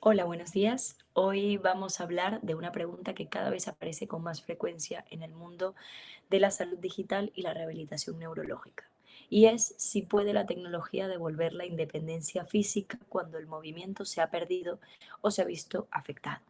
Hola, buenos días. Hoy vamos a hablar de una pregunta que cada vez aparece con más frecuencia en el mundo de la salud digital y la rehabilitación neurológica. Y es si puede la tecnología devolver la independencia física cuando el movimiento se ha perdido o se ha visto afectado.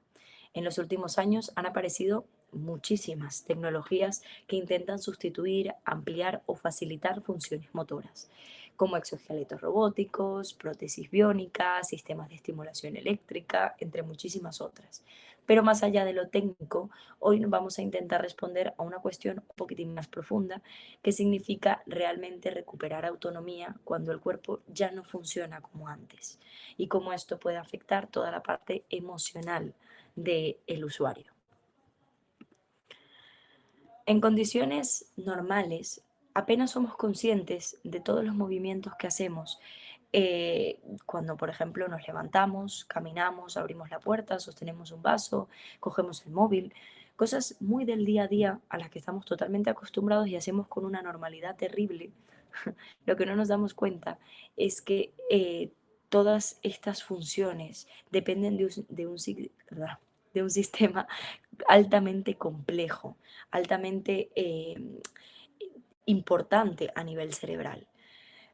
En los últimos años han aparecido muchísimas tecnologías que intentan sustituir, ampliar o facilitar funciones motoras, como exoesqueletos robóticos, prótesis biónicas, sistemas de estimulación eléctrica, entre muchísimas otras. Pero más allá de lo técnico, hoy vamos a intentar responder a una cuestión un poquitín más profunda, que significa realmente recuperar autonomía cuando el cuerpo ya no funciona como antes y cómo esto puede afectar toda la parte emocional del usuario. En condiciones normales, apenas somos conscientes de todos los movimientos que hacemos. Cuando, por ejemplo, nos levantamos, caminamos, abrimos la puerta, sostenemos un vaso, cogemos el móvil, cosas muy del día a día a las que estamos totalmente acostumbrados y hacemos con una normalidad terrible. Lo que no nos damos cuenta es que todas estas funciones dependen de un sistema altamente complejo, altamente importante a nivel cerebral.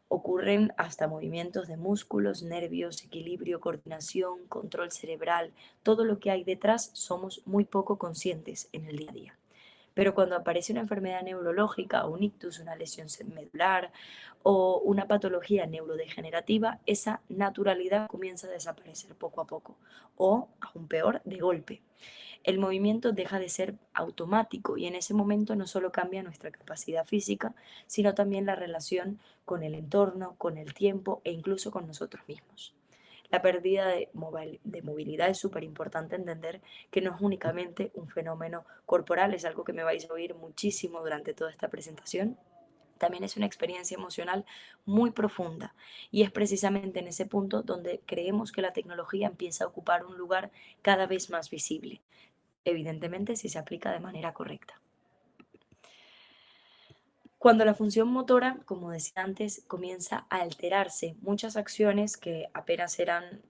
Ocurren hasta movimientos de músculos, nervios, equilibrio, coordinación, control cerebral. Todo lo que hay detrás somos muy poco conscientes en el día a día. Pero cuando aparece una enfermedad neurológica, un ictus, una lesión medular o una patología neurodegenerativa, esa naturalidad comienza a desaparecer poco a poco o, aún peor, de golpe. El movimiento deja de ser automático y en ese momento no solo cambia nuestra capacidad física, sino también la relación con el entorno, con el tiempo e incluso con nosotros mismos. La pérdida de movilidad es súper importante entender que no es únicamente un fenómeno corporal, es algo que me vais a oír muchísimo durante toda esta presentación. También es una experiencia emocional muy profunda y es precisamente en ese punto donde creemos que la tecnología empieza a ocupar un lugar cada vez más visible, evidentemente si se aplica de manera correcta. Cuando la función motora, como decía antes, comienza a alterarse, muchas acciones que apenas eran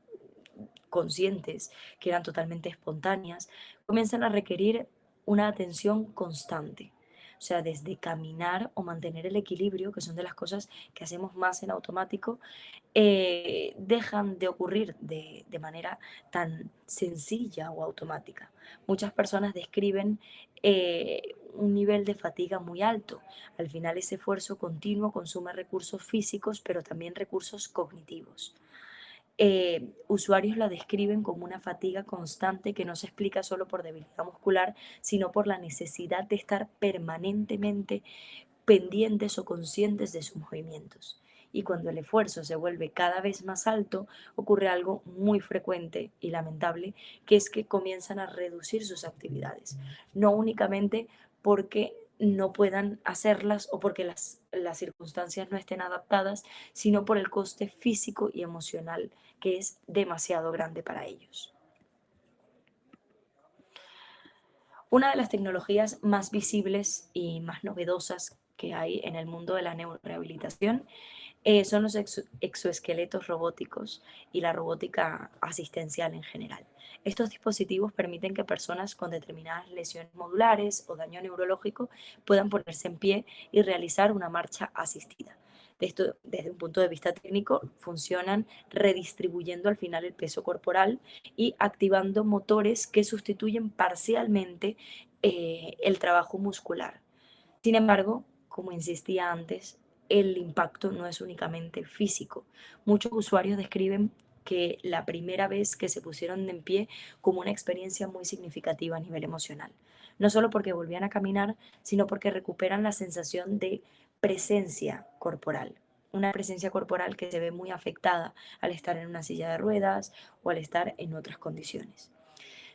conscientes, que eran totalmente espontáneas, comienzan a requerir una atención constante. O sea, desde caminar o mantener el equilibrio, que son de las cosas que hacemos más en automático, dejan de ocurrir de manera tan sencilla o automática. Muchas personas describen un nivel de fatiga muy alto. Al final ese esfuerzo continuo consume recursos físicos, pero también recursos cognitivos. Usuarios la describen como una fatiga constante que no se explica solo por debilidad muscular, sino por la necesidad de estar permanentemente pendientes o conscientes de sus movimientos. Y cuando el esfuerzo se vuelve cada vez más alto, ocurre algo muy frecuente y lamentable, que es que comienzan a reducir sus actividades. No únicamente porque no puedan hacerlas o porque las circunstancias no estén adaptadas, sino por el coste físico y emocional que es demasiado grande para ellos. Una de las tecnologías más visibles y más novedosas que hay en el mundo de la neurorehabilitación son los exoesqueletos robóticos y la robótica asistencial en general. Estos dispositivos permiten que personas con determinadas lesiones modulares o daño neurológico puedan ponerse en pie y realizar una marcha asistida. De esto, desde un punto de vista técnico, funcionan redistribuyendo al final el peso corporal y activando motores que sustituyen parcialmente el trabajo muscular. Sin embargo, como insistía antes, el impacto no es únicamente físico. Muchos usuarios describen que la primera vez que se pusieron en pie como una experiencia muy significativa a nivel emocional. No solo porque volvían a caminar, sino porque recuperan la sensación de presencia corporal. Una presencia corporal que se ve muy afectada al estar en una silla de ruedas o al estar en otras condiciones.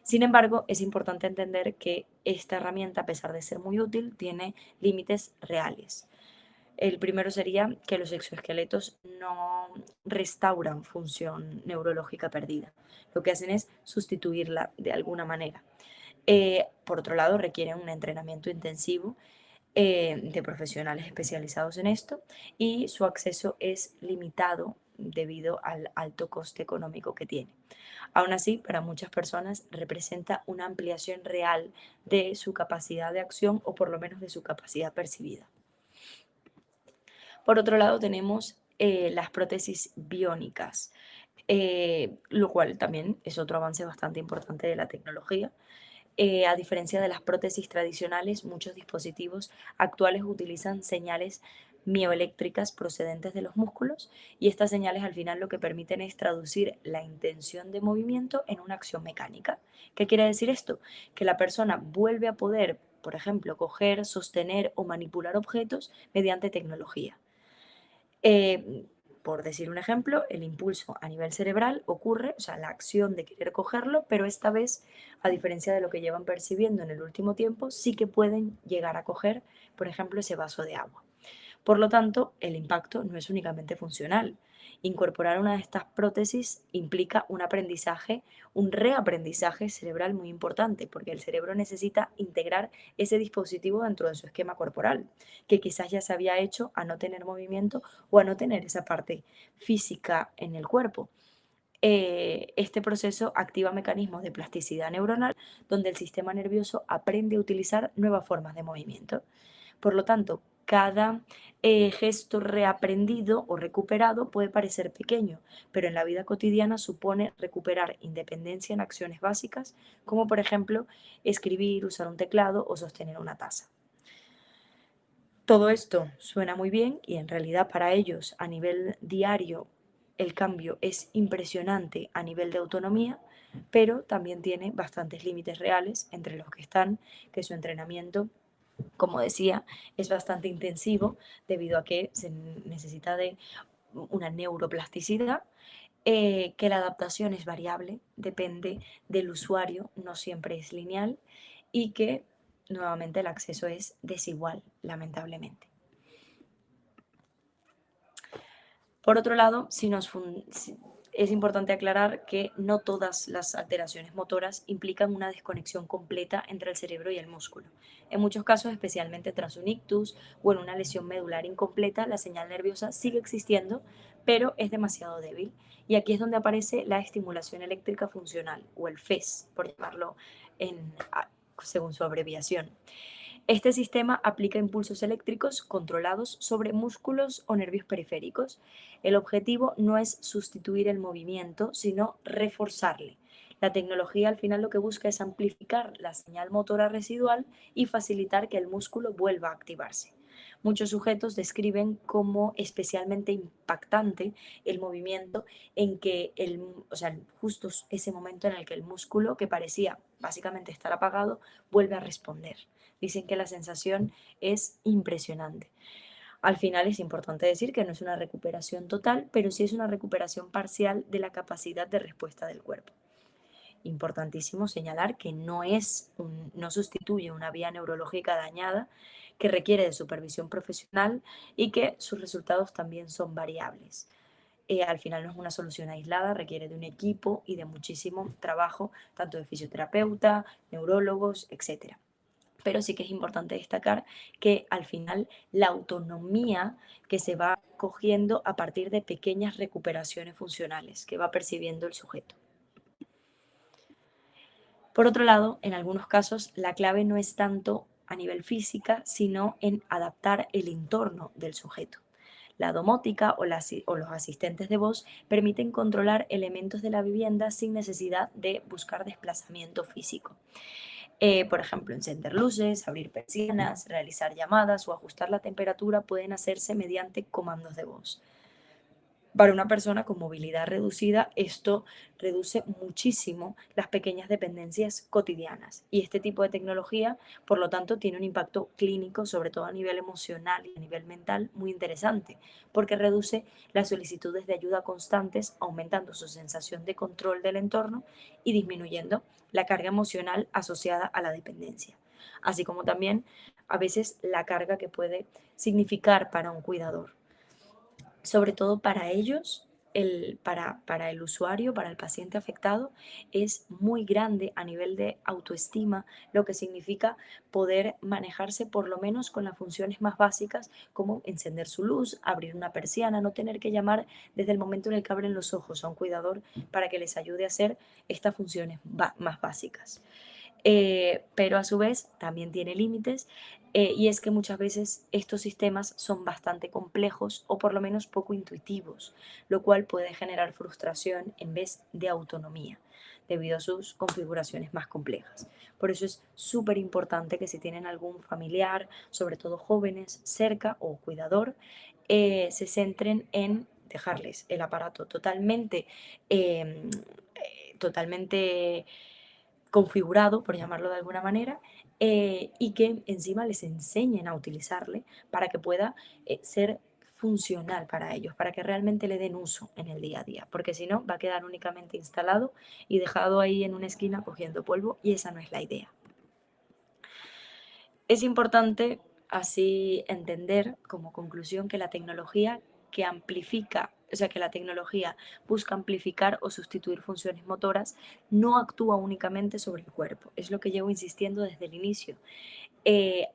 Sin embargo, es importante entender que esta herramienta, a pesar de ser muy útil, tiene límites reales. El primero sería que los exoesqueletos no restauran función neurológica perdida. Lo que hacen es sustituirla de alguna manera. Por otro lado, requieren un entrenamiento intensivo de profesionales especializados en esto y su acceso es limitado debido al alto coste económico que tiene. Aún así, para muchas personas representa una ampliación real de su capacidad de acción o por lo menos de su capacidad percibida. Por otro lado, tenemos las prótesis biónicas, lo cual también es otro avance bastante importante de la tecnología. A diferencia de las prótesis tradicionales, muchos dispositivos actuales utilizan señales mioeléctricas procedentes de los músculos y estas señales al final lo que permiten es traducir la intención de movimiento en una acción mecánica. ¿Qué quiere decir esto? Que la persona vuelve a poder, por ejemplo, coger, sostener o manipular objetos mediante tecnología. Eh, por decir un ejemplo, el impulso a nivel cerebral ocurre, o sea, la acción de querer cogerlo, pero esta vez, a diferencia de lo que llevan percibiendo en el último tiempo, sí que pueden llegar a coger, por ejemplo, ese vaso de agua. Por lo tanto, el impacto no es únicamente funcional. Incorporar una de estas prótesis implica un aprendizaje, un reaprendizaje cerebral muy importante, porque el cerebro necesita integrar ese dispositivo dentro de su esquema corporal, que quizás ya se había hecho a no tener movimiento o a no tener esa parte física en el cuerpo. Este proceso activa mecanismos de plasticidad neuronal donde el sistema nervioso aprende a utilizar nuevas formas de movimiento. Por lo tanto, cada gesto reaprendido o recuperado puede parecer pequeño, pero en la vida cotidiana supone recuperar independencia en acciones básicas, como por ejemplo escribir, usar un teclado o sostener una taza. Todo esto suena muy bien y en realidad para ellos a nivel diario el cambio es impresionante a nivel de autonomía, pero también tiene bastantes límites reales entre los que están que su entrenamiento, como decía, es bastante intensivo debido a que se necesita de una neuroplasticidad, que la adaptación es variable, depende del usuario, no siempre es lineal y que nuevamente el acceso es desigual, lamentablemente. Por otro lado, es importante aclarar que no todas las alteraciones motoras implican una desconexión completa entre el cerebro y el músculo. En muchos casos, especialmente tras un ictus o en una lesión medular incompleta, la señal nerviosa sigue existiendo, pero es demasiado débil. Y aquí es donde aparece la estimulación eléctrica funcional, o el FES, por llamarlo en- según su abreviación. Este sistema aplica impulsos eléctricos controlados sobre músculos o nervios periféricos. El objetivo no es sustituir el movimiento, sino reforzarle. La tecnología al final lo que busca es amplificar la señal motora residual y facilitar que el músculo vuelva a activarse. Muchos sujetos describen como especialmente impactante el movimiento en que o sea, justo ese momento en el que el músculo, que parecía básicamente estar apagado, vuelve a responder. Dicen que la sensación es impresionante. Al final es importante decir que no es una recuperación total, pero sí es una recuperación parcial de la capacidad de respuesta del cuerpo. Importantísimo señalar que no sustituye una vía neurológica dañada, que requiere de supervisión profesional y que sus resultados también son variables. Al final no es una solución aislada, requiere de un equipo y de muchísimo trabajo, tanto de fisioterapeuta, neurólogos, etcétera. Pero sí que es importante destacar que al final la autonomía que se va cogiendo a partir de pequeñas recuperaciones funcionales que va percibiendo el sujeto. Por otro lado, en algunos casos la clave no es tanto a nivel física, sino en adaptar el entorno del sujeto. La domótica o los asistentes de voz permiten controlar elementos de la vivienda sin necesidad de buscar desplazamiento físico. Por ejemplo, encender luces, abrir persianas, realizar llamadas o ajustar la temperatura pueden hacerse mediante comandos de voz. Para una persona con movilidad reducida, esto reduce muchísimo las pequeñas dependencias cotidianas. Y este tipo de tecnología, por lo tanto, tiene un impacto clínico, sobre todo a nivel emocional y a nivel mental, muy interesante, porque reduce las solicitudes de ayuda constantes, aumentando su sensación de control del entorno y disminuyendo la carga emocional asociada a la dependencia. Así como también a veces la carga que puede significar para un cuidador sobre todo para ellos, para el usuario, para el paciente afectado, es muy grande a nivel de autoestima, lo que significa poder manejarse por lo menos con las funciones más básicas, como encender su luz, abrir una persiana, no tener que llamar desde el momento en el que abren los ojos a un cuidador para que les ayude a hacer estas funciones más básicas. Pero a su vez también tiene límites, y es que muchas veces estos sistemas son bastante complejos o por lo menos poco intuitivos, lo cual puede generar frustración en vez de autonomía debido a sus configuraciones más complejas. Por eso es súper importante que si tienen algún familiar, sobre todo jóvenes, cerca o cuidador, se centren en dejarles el aparato totalmente configurado, por llamarlo de alguna manera, y que encima les enseñen a utilizarle para que pueda ser funcional para ellos, para que realmente le den uso en el día a día, porque si no va a quedar únicamente instalado y dejado ahí en una esquina cogiendo polvo y esa no es la idea. Es importante así entender como conclusión que la tecnología que amplifica, o sea, que la tecnología busca amplificar o sustituir funciones motoras, no actúa únicamente sobre el cuerpo. Es lo que llevo insistiendo desde el inicio.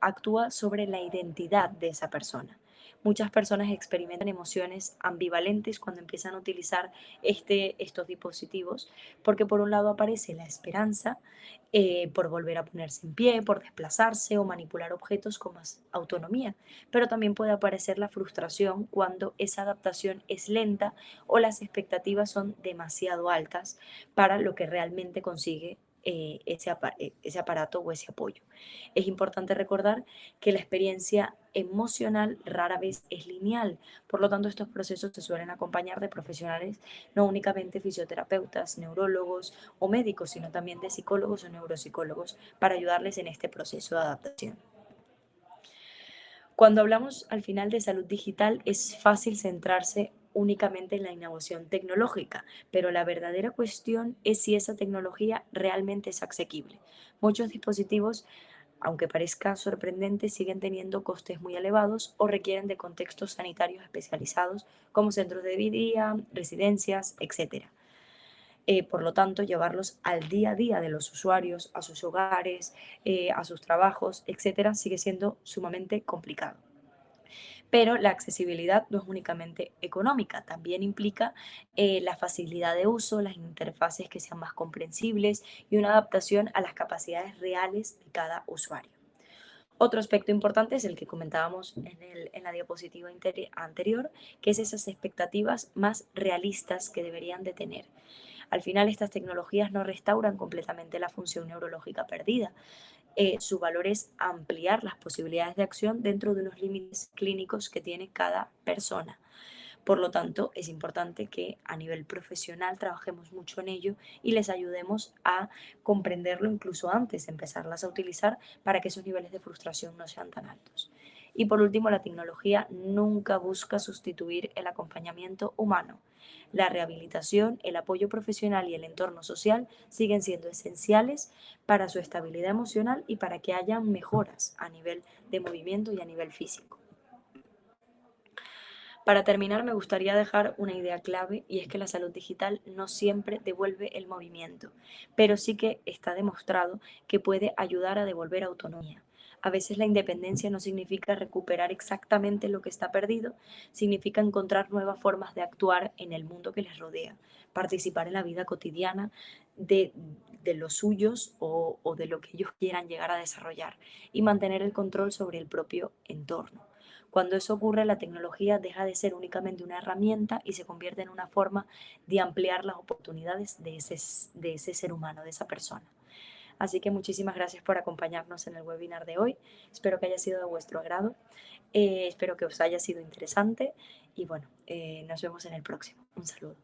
Actúa sobre la identidad de esa persona. Muchas personas experimentan emociones ambivalentes cuando empiezan a utilizar estos dispositivos, porque por un lado aparece la esperanza por volver a ponerse en pie, por desplazarse o manipular objetos con más autonomía, pero también puede aparecer la frustración cuando esa adaptación es lenta o las expectativas son demasiado altas para lo que realmente consigue ese aparato o ese apoyo. Es importante recordar que la experiencia emocional rara vez es lineal, por lo tanto estos procesos se suelen acompañar de profesionales no únicamente fisioterapeutas, neurólogos o médicos, sino también de psicólogos o neuropsicólogos para ayudarles en este proceso de adaptación. Cuando hablamos al final de salud digital es fácil centrarse únicamente en la innovación tecnológica, pero la verdadera cuestión es si esa tecnología realmente es asequible. Muchos dispositivos, aunque parezca sorprendente, siguen teniendo costes muy elevados o requieren de contextos sanitarios especializados como centros de día, residencias, etcétera. Por lo tanto, llevarlos al día a día de los usuarios, a sus hogares, a sus trabajos, etcétera, sigue siendo sumamente complicado. Pero la accesibilidad no es únicamente económica, también implica la facilidad de uso, las interfaces que sean más comprensibles y una adaptación a las capacidades reales de cada usuario. Otro aspecto importante es el que comentábamos en la diapositiva anterior, que es esas expectativas más realistas que deberían de tener. Al final, estas tecnologías no restauran completamente la función neurológica perdida. Su valor es ampliar las posibilidades de acción dentro de unos límites clínicos que tiene cada persona. Por lo tanto, es importante que a nivel profesional trabajemos mucho en ello y les ayudemos a comprenderlo incluso antes de empezarlas a utilizar para que esos niveles de frustración no sean tan altos. Y por último, la tecnología nunca busca sustituir el acompañamiento humano. La rehabilitación, el apoyo profesional y el entorno social siguen siendo esenciales para su estabilidad emocional y para que haya mejoras a nivel de movimiento y a nivel físico. Para terminar, me gustaría dejar una idea clave y es que la salud digital no siempre devuelve el movimiento, pero sí que está demostrado que puede ayudar a devolver autonomía. A veces la independencia no significa recuperar exactamente lo que está perdido, significa encontrar nuevas formas de actuar en el mundo que les rodea, participar en la vida cotidiana de, de los suyos o de lo que ellos quieran llegar a desarrollar y mantener el control sobre el propio entorno. Cuando eso ocurre, la tecnología deja de ser únicamente una herramienta y se convierte en una forma de ampliar las oportunidades de ese ser humano, de esa persona. Así que muchísimas gracias por acompañarnos en el webinar de hoy. Espero que haya sido de vuestro agrado. Espero que os haya sido interesante y bueno, nos vemos en el próximo. Un saludo.